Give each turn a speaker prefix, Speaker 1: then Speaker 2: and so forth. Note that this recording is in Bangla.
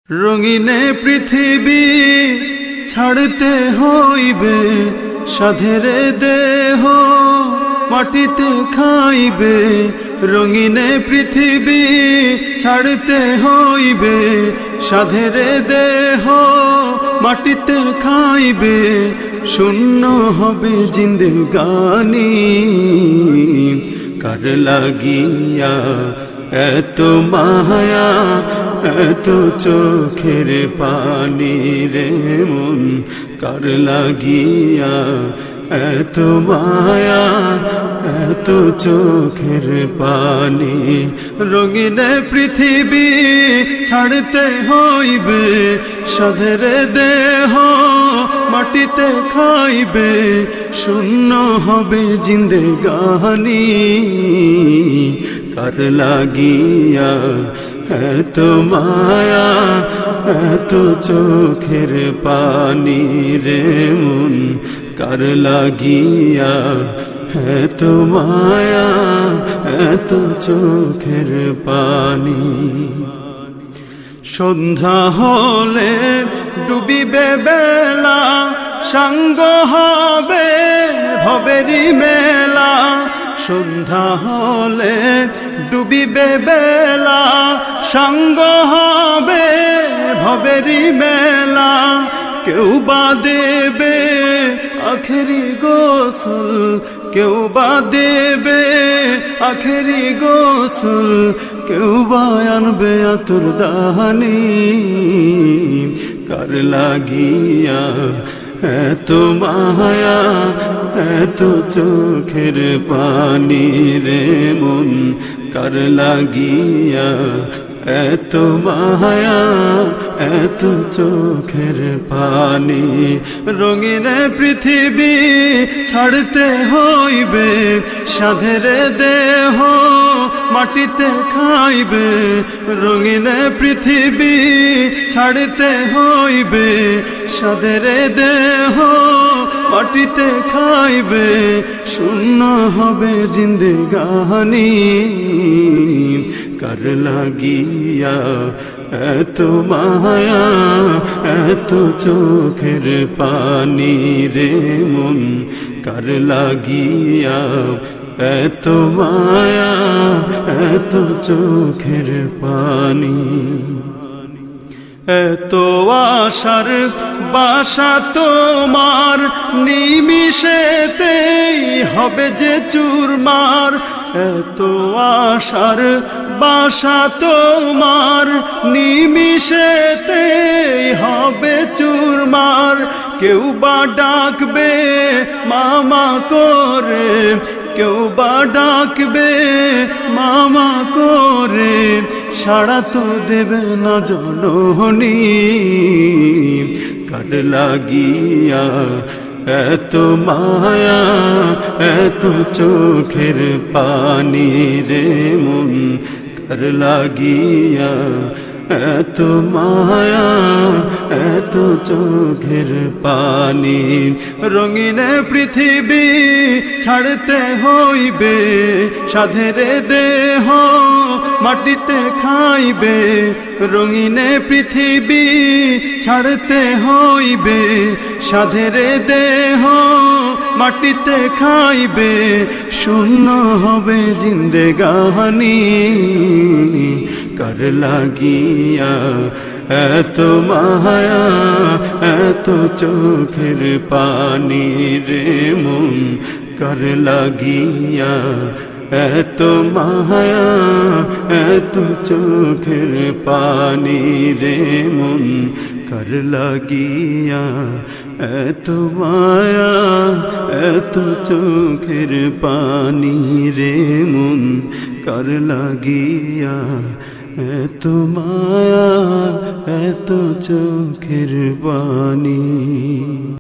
Speaker 1: রঙিনে পৃথিবী ছাড়তে হইবে, সাধেরে দেহ মাটিতে খাইবে। রঙিনে পৃথিবী ছাড়তে হইবে, সাধেরে দেহ মাটিতে খাইবে। শূন্য হবে জিন্দেগানি, কার লাগিয়া এত মায়া, এত চোখের পানি রে মন, কার লাগিয়া এত মায়া, এত চোখের পানি। রঙিনে পৃথিবী ছাড়তে হইবে, সাধেরে দেহ মাটিতে খাইবে। শূন্য হবে জিন্দেগানি, কার লাগিয়া এত মায়া, এত চোখের পানি রে মন, কার লাগিয়া এত মায়া, এত চোখের পানি। সন্ধ্যা হলে ডুবিবে বেলা, সাঙ্গ হবে ভবেরি মেলা। সন্ধ্যা হলে ডুবিবে বেলা, সাঙ্গ হবে ভবেরি মেলা। কেউ বা দেবে আখেরি গোসল, কেউ বা দেবে আখেরি গোসল, কেউ বা আনবে আতুর দাহানি। কার লাগিয়া এত মায়া, এত চোখের পানি রে মন, কার লাগিয়া এত মায়া, এত চোখের পানি। রঙিনে পৃথিবী ছাড়তে হইবে, সাধেরে দেহ মাটিতে খাইবে। রঙিনে পৃথিবী ছাড়তে হইবে, সাধেরে দেহ মাটিতে খাইবে। শূন্য হবে জিন্দেগানি, কার লাগিয়া এত মায়া, এত চোখের পানি রে মন, কার লাগিয়া এত মায়া, এত চোখের পানি। এত আশার বাসা তোমার, নিমিষেতেই হবে যে চুরমার। এত আশার বাসা তোমার, নিমিষেতেই হবে চুরমার। কেউ বা ডাকবে মামা করে, কেউ বা ডাকবে মামা করে, সাড়া তো দেবে না জননী। কার লাগিয়া এত মায়া, এত চোখের পানি রে মন, কার লাগিয়া এত মায়া, এত চোখের পানি। রঙিনে পৃথিবী ছাড়তে হইবে, সাধেরে দেহ মাটিতে খাইবে। রঙিনে পৃথিবী ছাড়তে হইবে, সাধেরে দেহ মাটিতে খাইবে। শূন্য হবে জিন্দেগানি, কার লাগিয়া এত মায়া, এত চোখের পানি রে মন, কার লাগিয়া এত মায়া, এত চোখের পানি রে মন, কার লাগিয়া এত মায়া, এত চোখের পানি রে মন, কার লাগিয়া এত মায়া, এত চোখের পানি।